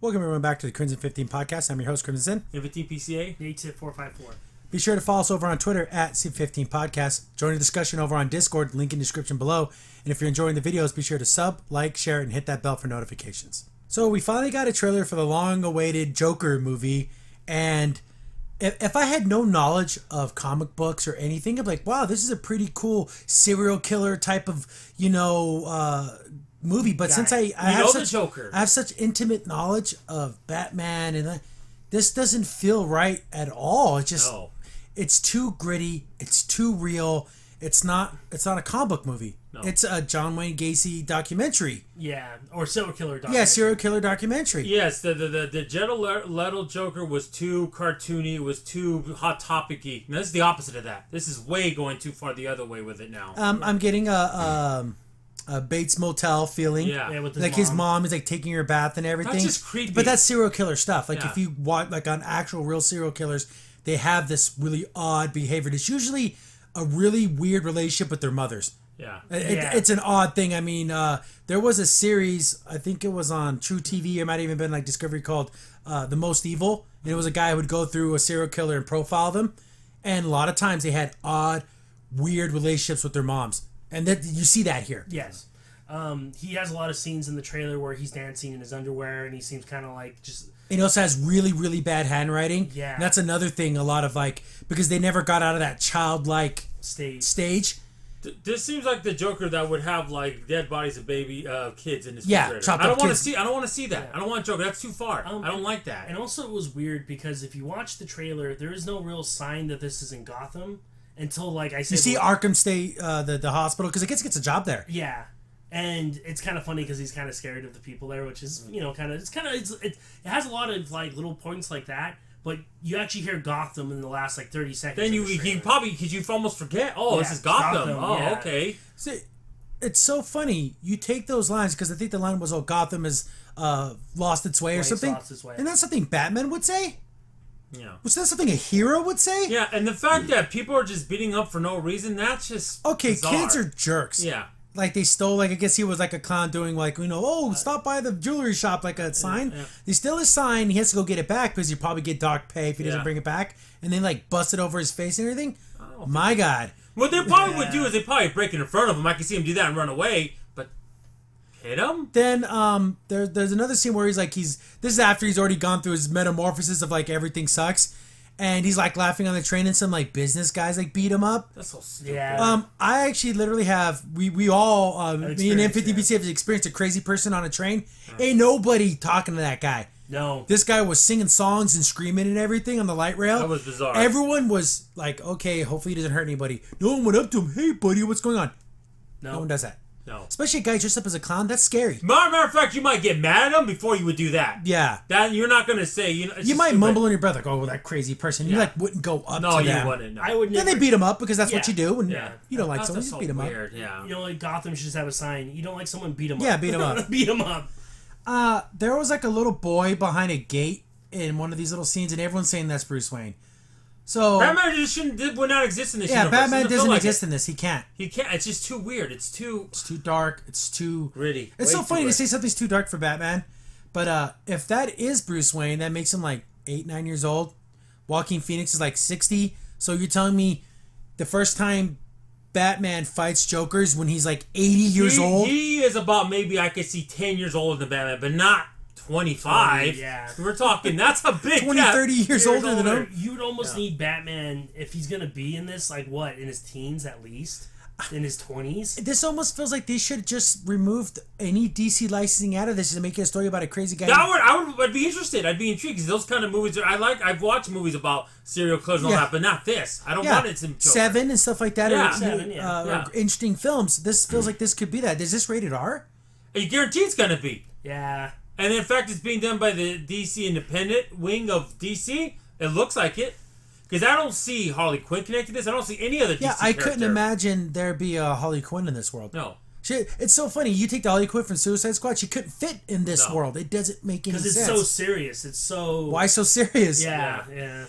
Welcome everyone back to the Crimson 15 podcast. I'm your host, Crimson. 15 PCA. Tip 454. Be sure to follow us over on Twitter at C15 Podcast. Join the discussion over on Discord, link in the description below. And if you're enjoying the videos, be sure to sub, like, share, and hit that bell for notifications. So we finally got a trailer for the long-awaited Joker movie. And if I had no knowledge of comic books or anything, I'd be like, wow, this is a pretty cool serial killer type of, movie. But since I have such intimate knowledge of Batman, and this doesn't feel right at all. It's just, it's too gritty. It's too real. It's not a comic book movie. No. It's a John Wayne Gacy documentary. Yeah, or serial killer documentary. Yeah, serial killer documentary. Yes, the Jared Leto Joker was too cartoony. It was too hot topic-y. Now, this is the opposite of that. This is way going too far the other way with it now. I'm getting a Bates Motel feeling. Yeah, with his mom is like taking her bath and everything. That's just creepy. But that's serial killer stuff. Like if you watch like on actual real serial killers, they have this really odd behavior. It's usually a really weird relationship with their mothers. Yeah. It's an odd thing. I mean, there was a series, I think it was on True TV, it might have even been like Discovery, called The Most Evil. And it was a guy who would go through a serial killer and profile them. And a lot of times they had odd, weird relationships with their moms. And that you see that here. Yes. He has a lot of scenes in the trailer where he's dancing in his underwear and he seems kind of like just... And he also has really, really bad handwriting. Yeah. And that's another thing, a lot of like... Because they never got out of that childlike stage. This seems like the Joker that would have like dead bodies of kids in his refrigerator. I don't want to see. I don't want to see that. Yeah. I don't want Joker. That's too far. I don't like that. And also, it was weird because if you watch the trailer, there is no real sign that this is in Gotham until like I said. You see Arkham State, the hospital, because it gets a job there. Yeah. And it's kind of funny because he's kind of scared of the people there, which is it has a lot of like little points like that. But you actually hear Gotham in the last like 30 seconds. Then you probably, because you almost forget. Oh, this is Gotham. Okay. See, it's so funny. You take those lines because I think the line was, "Oh, Gotham has lost its way" or something. And that's something Batman would say. Yeah. Was that something a hero would say? Yeah, and the fact that people are just beating up for no reason, that's just bizarre. Kids are jerks. Yeah. Like they stole, like I guess he was like a clown doing like, stop by the jewelry shop, like a sign. Yeah. They steal his sign. He has to go get it back because you probably get dock pay if he doesn't bring it back. And then like bust it over his face and everything. Oh my God. What they probably would do is they probably break it in front of him. I can see him do that and run away, but hit him? Then there's another scene where this is after he's already gone through his metamorphosis of like everything sucks. And he's like laughing on the train, and some like business guys like beat him up. That's so stupid. Yeah. I actually literally have me and M50BC have experienced a crazy person on a train. Ain't nobody talking to that guy. No. This guy was singing songs and screaming and everything on the light rail. That was bizarre. Everyone was like, okay, hopefully he doesn't hurt anybody. No one went up to him. Hey, buddy, what's going on? No one does that. No. Especially a guy dressed up as a clown. That's scary. Matter of fact, you might get mad at him before you would do that. Yeah. That you're not going to say. You might mumble in your breath like, "Oh, that crazy person." You like wouldn't go up to them. No, you wouldn't. No. I would never. Then they beat him up because that's what you do. And you don't like that's someone, you so beat him weird. up. Yeah. Like Gotham should just have a sign. You don't like someone, beat him up. Yeah, beat him up. Beat him up. There was like a little boy behind a gate in one of these little scenes, and everyone's saying that's Bruce Wayne. So Batman would not exist in this universe. Batman doesn't exist in this. He can't. He can't. It's just too weird. It's too dark. It's too gritty. It's so funny to say something's too dark for Batman. But if that is Bruce Wayne, that makes him like 8-9 years old. Joaquin Phoenix is like 60. So you're telling me the first time Batman fights Jokers when he's like 80 years old? He is about, maybe I could see 10 years older than Batman, but not 25. Yeah. We're talking, that's a big 20, 30 years older than him. You'd almost need Batman, if he's going to be in this, like what, in his teens at least? In his 20s? This almost feels like they should just removed any DC licensing out of this and make it a story about a crazy guy. I'd be interested. I'd be intrigued because those kind of movies I've watched movies about serial killers and all that, but not this. I don't want it to Joker. Seven and stuff like that. Yeah. Interesting films. This feels like this could be that. Is this rated R? You guarantee it's gonna be. Yeah. And in fact, it's being done by the DC independent wing of DC. It looks like it. Because I don't see Harley Quinn connected to this. I don't see any other DC character. I couldn't imagine there be a Harley Quinn in this world. No. It's so funny. You take the Harley Quinn from Suicide Squad, she couldn't fit in this world. It doesn't make any sense. Because it's so serious. It's so... Why so serious? Yeah.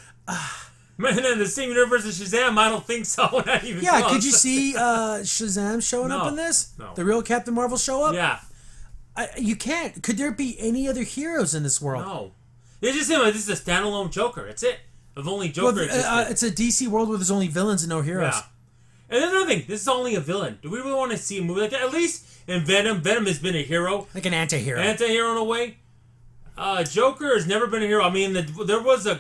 Man, in the same universe as Shazam, I don't think so. Not even close. Could you see Shazam showing up in this? No. The real Captain Marvel show up? Yeah. You can't. Could there be any other heroes in this world? No. It's just him. This is a standalone Joker. That's it. If only Joker existed. It's a DC world where there's only villains and no heroes. Yeah. And then another thing, this is only a villain. Do we really want to see a movie like that? At least in Venom, Venom has been a hero. Like an anti-hero. Anti-hero in a way. Joker has never been a hero. I mean, there was a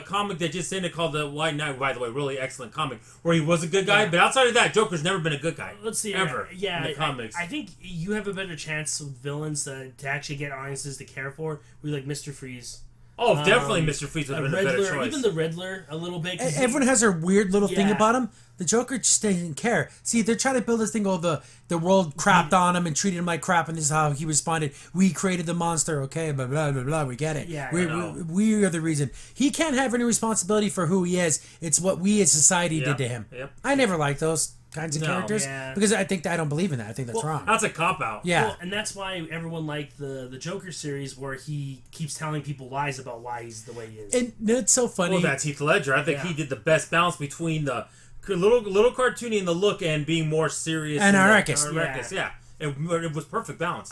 comic that just ended called The White Knight, by the way, really excellent comic, where he was a good guy. But outside of that, Joker's never been a good guy. Let's see. Ever. Yeah, in the comics. I think you have a better chance with villains to actually get audiences to care for. We like Mr. Freeze. Oh, definitely Mr. Freeze would have been a better choice. Even the Riddler, a little bit. Everyone has their weird little thing about him. The Joker just didn't care. See, they're trying to build this thing, the world crapped on him and treated him like crap, and this is how he responded. We created the monster, okay, blah, blah, blah, blah, we get it. Yeah, we are the reason. He can't have any responsibility for who he is. It's what we as society did to him. Yep. I never liked those kinds of characters because I don't believe in that. I think that's wrong. That's a cop-out. Yeah. Well, and that's why everyone liked the Joker series where he keeps telling people lies about why he's the way he is. And it's so funny. Well, that's Heath Ledger. I think he did the best balance between the little cartoony in the look and being more serious. And anarchist. Yeah. It was perfect balance.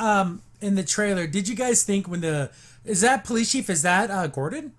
In the trailer, did you guys think is that police chief, is that Gordon?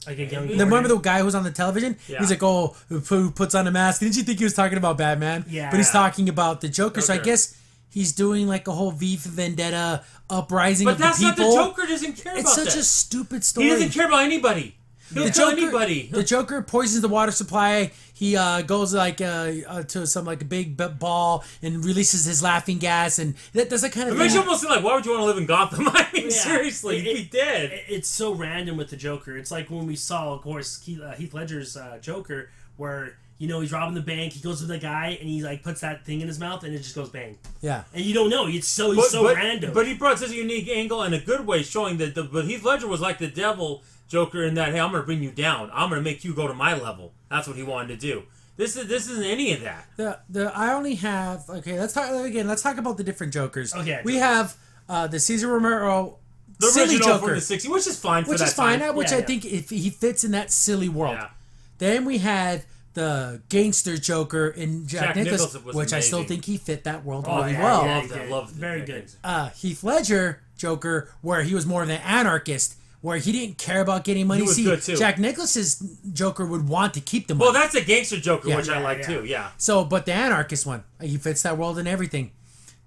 Like a young Remember the guy who was on the television? Yeah. He's like, who puts on a mask. Didn't you think he was talking about Batman? Yeah. But he's talking about the Joker. So I guess he's doing like a whole V for Vendetta uprising of the people. But that's not the Joker. Doesn't care about that. It's such a stupid story. He doesn't care about anybody. He'll kill anybody. The Joker poisons the water supply. He goes to some like a big ball and releases his laughing gas, and that's the kind of. It makes you almost feel like, why would you want to live in Gotham? I mean, seriously, you'd be dead. It's so random with the Joker. It's like when we saw, of course, Heath Ledger's Joker, where he's robbing the bank. He goes to the guy and he like puts that thing in his mouth, and it just goes bang. Yeah. And you don't know. He's so random. But he brought such a unique angle in a good way, showing that but Heath Ledger was like the devil Joker in that, hey, I'm going to bring you down. I'm going to make you go to my level. That's what he wanted to do. This isn't any of that. I only have let's talk about the different Jokers. Okay. We have the Cesar Romero the silly original Joker from the 60s, which is fine which for is that fine, time. which I think if he fits in that silly world. Yeah. Then we had the gangster Joker in Jack Nicholson, which amazing. I still think he fit that world Oh, really yeah, well. I love that. Very good. Heath Ledger Joker, where he was more of an anarchist, where he didn't care about getting money. He was good too. Jack Nicholson's Joker would want to keep the money. Well, that's a gangster Joker, which I like too. Yeah. So, but the anarchist one, he fits that world and everything.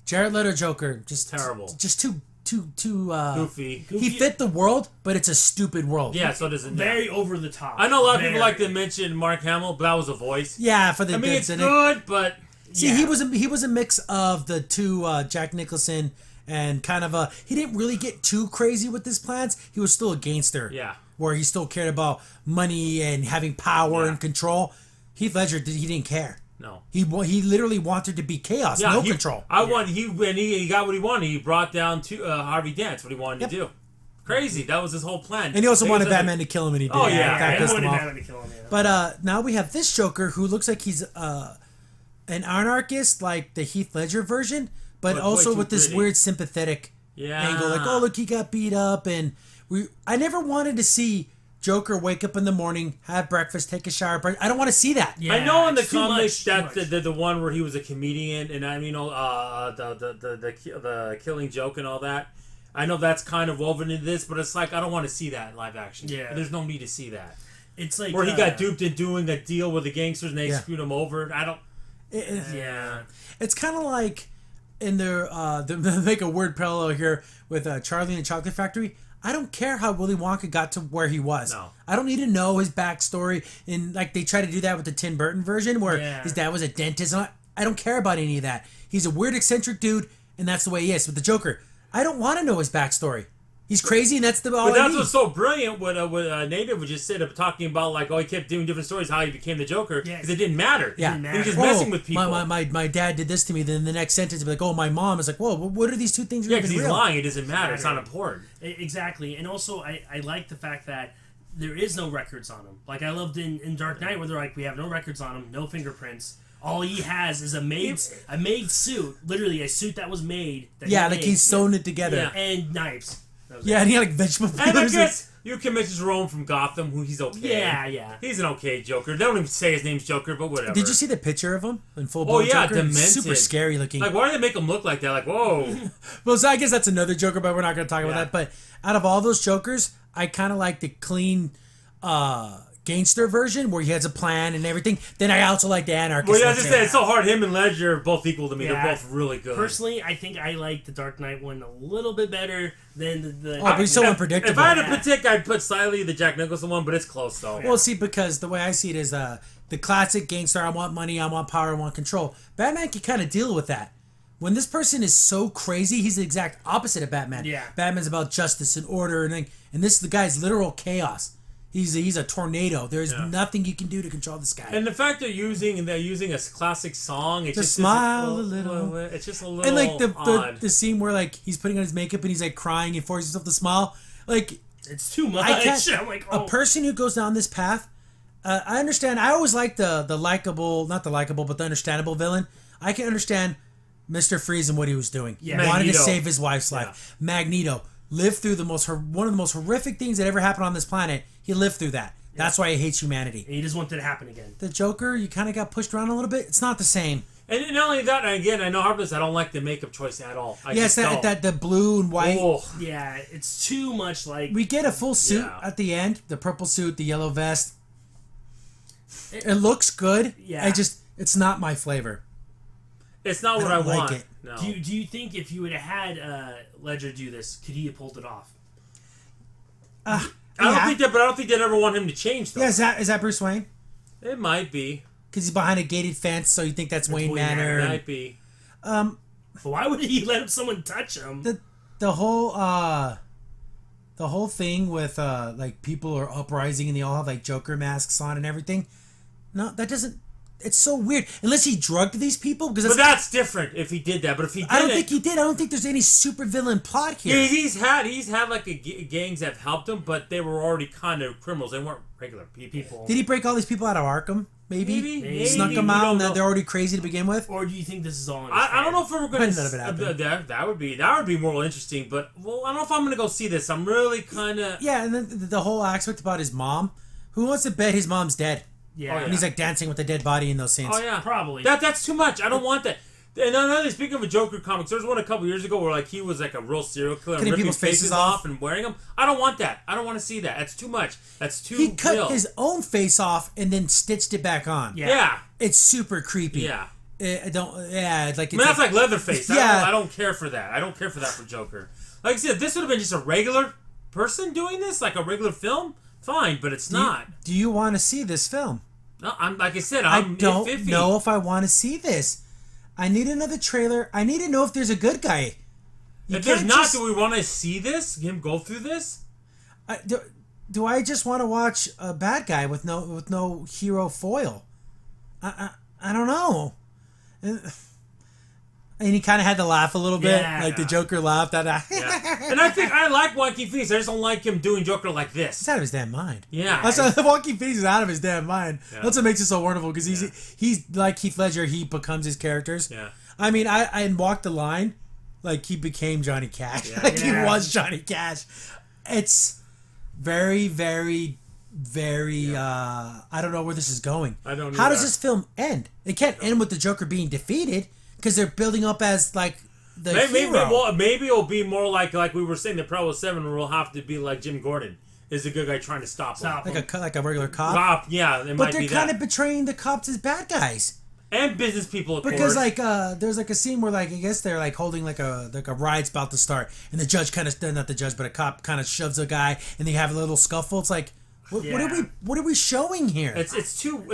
Jared Leto Joker, just terrible, just too goofy. He fit the world, but it's a stupid world. Yeah, so does it. Very over the top. I know a lot of people like to mention Mark Hamill, but that was a voice. Yeah, for the. I mean, it's good, but see, he was a mix of the two Jack Nicholson. And kind of he didn't really get too crazy with his plans. He was still a gangster. Yeah. Where he still cared about money and having power and control. Heath Ledger, he didn't care. No. He literally wanted to be chaos, no control. He got what he wanted. He brought down to Harvey Dent, what he wanted to do. Crazy. That was his whole plan. And he also wanted Batman to kill him, and he did. Oh, yeah. He wanted Batman to kill him, yeah. But now we have this Joker who looks like he's an anarchist, like the Heath Ledger version, but also with this weird sympathetic angle. Like, oh, look, he got beat up. And I never wanted to see Joker wake up in the morning, have breakfast, take a shower. I don't want to see that. Yeah, I know in the comics that the one where he was a comedian, and I mean, the Killing Joke and all that. I know that's kind of woven into this, but it's like I don't want to see that in live action. Yeah, there's no need to see that. It's like where he got duped in doing a deal with the gangsters and they screwed him over. I don't. It's kind of like in their make a word parallel here with Charlie and the Chocolate Factory. I don't care how Willy Wonka got to where he was. No. I don't need to know his backstory. And like they try to do that with the Tim Burton version where his dad was a dentist. I don't care about any of that. He's a weird eccentric dude, and that's the way he is. With the Joker, I don't want to know his backstory. He's crazy, and that's all I need. But that's what's so brilliant when Native would just sit up talking about, like, he kept doing different stories, how he became the Joker, because it didn't matter. Yeah. He was just messing with people. My dad did this to me. Then the next sentence would be like, oh, my mom. Is like, whoa, what are these two things? Yeah, because he's lying. It doesn't matter. It's not important. Exactly. And also, I like the fact that there is no records on him. Like, I loved in Dark Knight where they're like, we have no records on him, no fingerprints. All he has is a made suit, literally a suit that was made. Like he's sewn it together. And knives. Yeah, and he had like vegetable peelers. You can mention Jerome from Gotham, who he's okay. Yeah. He's an okay Joker. They don't even say his name's Joker, but whatever. Did you see the picture of him in full Oh blown yeah, Joker? demented. Super scary looking. Like, why do they make him look like that? Like, whoa. Well, so I guess that's another Joker, but we're not going to talk about Yeah. that. But out of all those Jokers, I kind of like the clean gangster version where he has a plan and everything. Then I also like the anarchist. Well, yeah, I just version. said it's so hard. Him and Ledger are both equal to me. Yeah. They're both really good. Personally, I think I like the Dark Knight one a little bit better than the Oh, but he's so unpredictable. If I had Yeah. to pick, I'd put slightly the Jack Nicholson one, but it's close though. Well, see, because the way I see it is the classic gangster, I want money, I want power, I want control. Batman can kind of deal with that. When this person is so crazy, he's the exact opposite of Batman. Yeah. Batman's about justice and order, and this the guy's literal chaos. He's a tornado. There's nothing you can do to control this guy. And the fact they're using a classic song, it's Just just smile a little. It's just a little And like the odd. scene where like he's putting on his makeup and he's like crying and forces himself to smile. Like It's too much. I can't. I'm like, oh. A person who goes down this path, I understand. I always like the likable, not the likable, but the understandable villain. I can understand Mr. Freeze and what he was doing. Yeah. He wanted to Magneto. save his wife's life. Magneto lived through one of the most horrific things that ever happened on this planet. He lived through that. That's why he hates humanity. And he just wanted it to happen again. The Joker, you kind of got pushed around a little bit. It's not the same. And not only that, and again, I know Harmless, I don't like the makeup choice at all. I Yes, just don't. that the blue and white. Oh. Yeah, it's too much like. We get a full suit Yeah. at the end. The purple suit, the yellow vest. It looks good. Yeah. It's not my flavor. It's not what I I don't like want. it. No. Do you think if you would have had Ledger do this, could he have pulled it off? I don't think that, but I don't think they'd ever want him to change though. Yeah, is that Bruce Wayne? It might be. Because he's behind a gated fence, so you think that's Wayne Wayne Manor. Manor, It might be. But why would he let someone touch him? The whole thing with like people are uprising and they all have like Joker masks on and everything. No, that doesn't. It's so weird. Unless he drugged these people, because But that's different if he did that. But if he did I don't think he did. I don't think there's any supervillain plot here. He's had like gangs that have helped him, but they were already kind of criminals. They weren't regular people. Did he break all these people out of Arkham? Maybe. Maybe. Snuck them We out, don't and know. they're already crazy to begin with. Or do you think this is all in his I don't head? know if we're going None of it happened. to. That would be more interesting. But well, I don't know if I'm going to go see this. I'm really kind of. Yeah, and then the whole aspect about his mom. Who wants to bet his mom's dead? Yeah. Oh, yeah. And he's like dancing with the dead body in those scenes. Oh yeah, Probably. That's too much. I don't want that. And another, speaking of a Joker comics, there was one a couple years ago where like he was like a real serial killer, and Cutting ripping people's faces faces off off. and wearing them. I don't want that. I don't want to see that. That's too much. That's too He cut real. his own face off and then stitched it back on. Yeah. Yeah. It's super creepy. Yeah. I don't. Yeah, like I mean, that's like Leatherface. Yeah. I don't care for that. I don't care for that for Joker. Like I said, this would have been just a regular person doing this, like a regular film. Fine, but it's not. Do you want to see this film? No, I'm like I said. I I'm don't iffy. know if I want to see this. I need another trailer. I need to know if there's a good guy. You If there's can't not, just- do we want to see this? Him go through this? do I just want to watch a bad guy with no hero foil? I don't know. And he kind of had to laugh a little bit, Yeah. like the Joker laughed. Yeah. And I think I like Joaquin Phoenix. I just don't like him doing Joker like He's this. out of his damn mind. Yeah. That's why Joaquin Phoenix is out of his damn mind. Yeah. That's what makes it so wonderful because he's like Heath Ledger. He becomes his characters. Yeah. I mean, I walked the line, like he became Johnny Cash. Yeah. Like he Yeah. was Johnny Cash. It's very, very, very. I don't know where this is going. I don't How does either. this film end? It can't end with the Joker being defeated because they're building up as like the hero. Maybe it'll be more like we were saying the Prowler 7 where we'll have to be like Jim Gordon is the good guy trying to stop him. Stop. like a regular cop. Cop, yeah, it But might they're be kind that. of betraying the cops as bad guys. And business people, of Because course. like there's like a scene where like I guess they're like holding like a ride's about to start and the judge kind of not the judge but a cop kind of shoves a guy and they have a little scuffle. It's like what are we showing here? I just don't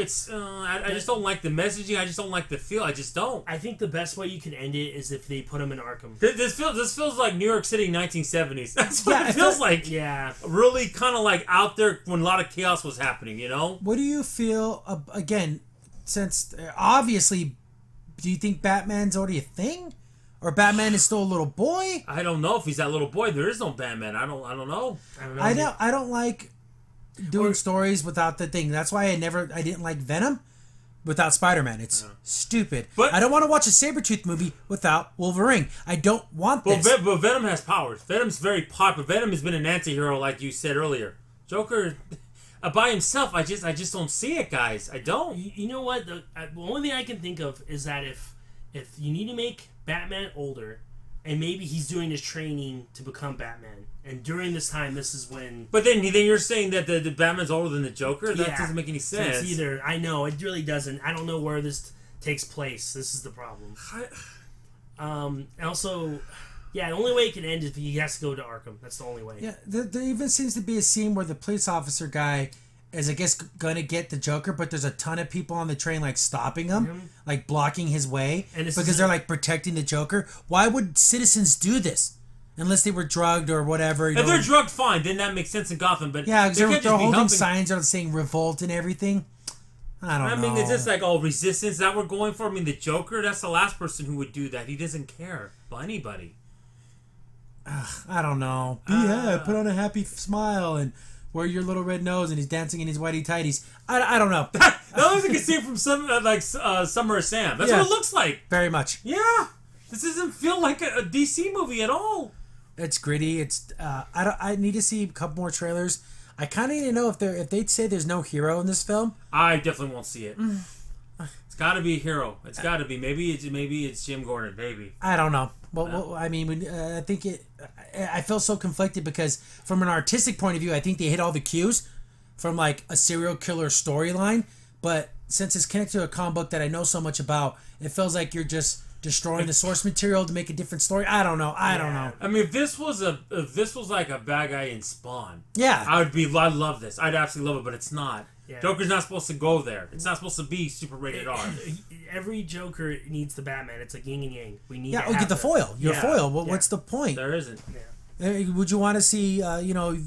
like the messaging. I just don't like the feel. I just don't. I think the best way you can end it is if they put him in Arkham. This feels like New York City 1970s. That's what Yeah, it feels like. Yeah. Really kind of like out there when a lot of chaos was happening, you know? What do you feel again? Since obviously, do you think Batman's already a thing, or Batman is still a little boy? I don't know if he's that little boy. There is no Batman. I don't know. I don't know. I don't like doing stories without the thing. That's why I didn't like Venom, without Spider-Man. It's stupid. But- I don't want to watch a Sabretooth movie without Wolverine. I don't want Well, this. but Venom has powers. Venom's very popular. Venom has been an anti-hero, like you said earlier. Joker, by himself, I just don't see it, guys. I don't. You know what? The only thing I can think of is that if you need to make Batman older, and maybe he's doing his training to become Batman, and during this time, this is when. But then you're saying that the Batman's older than the Joker? That doesn't make any So sense. it's either I know it really doesn't. I don't know where this takes place. This is the problem. Also, yeah, the only way it can end is if he has to go to Arkham. That's the only way. Yeah, there even seems to be a scene where the police officer guy is, I guess, gonna get the Joker, but there's a ton of people on the train like stopping him, like blocking his way, And this because is they're like protecting the Joker. Why would citizens do this? Unless they were drugged or whatever. You If know? they're drugged, fine. Then that makes sense in Gotham. But Yeah, because they they're can't just be holding humping- signs out saying revolt and everything. I don't know. I mean, it's just like, resistance that we're going for. I mean, the Joker, that's the last person who would do that. He doesn't care about anybody. I don't know. Put on a happy smile and wear your little red nose, and he's dancing in his whitey tighties. I don't know. That looks like a scene from Summer of Sam. That's Yeah. what it looks like. Very much. Yeah. This doesn't feel like a DC movie at all. It's gritty. It's I need to see a couple more trailers. I kind of need to know if they'd say there's no hero in this film. I definitely won't see it. It's got to be a hero. It's got to be. Maybe it's Jim Gordon. Maybe. I don't know. Well, I mean, I think I feel so conflicted because from an artistic point of view, I think they hit all the cues from like a serial killer storyline. But since it's connected to a comic book that I know so much about, it feels like you're just destroying the source material to make a different story. I don't know. I don't know. I mean, if this was like a bad guy in Spawn, Yeah. I'd love this. I'd absolutely love it, but it's not. Yeah. Joker's not supposed to go there. It's not supposed to be super rated R. Every Joker needs the Batman. It's like yin and yang. We need. Yeah. to Oh, have get the foil. Your Yeah. foil. Well, Yeah. what's the point? There isn't. Would you want to see, the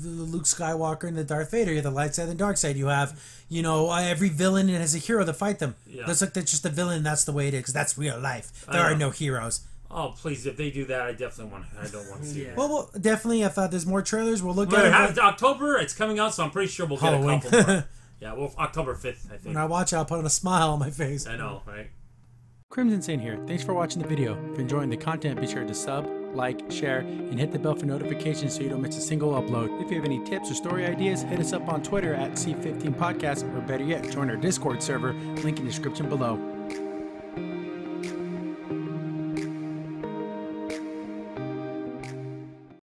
Luke Skywalker and the Darth Vader? You have the light side and the dark side. You have, every villain has a hero to fight them. Yeah. Looks like that's just a villain. That's the way it is. Because that's real life. There I are know. no heroes. Oh, please! If they do that, I don't want to see it. Well, definitely. If there's more trailers, we'll look But at it. October, it's coming out, so I'm pretty sure we'll get Halloween. a couple more. Yeah, well, October 5th, I think. When I watch it, I'll put on a smile on my face. I know, right? Crimson Saint here. Thanks for watching the video. If you're enjoying the content, be sure to sub, like, share, and hit the bell for notifications so you don't miss a single upload. If you have any tips or story ideas, hit us up on Twitter at C15 Podcast, or better yet, join our Discord server, link in the description below.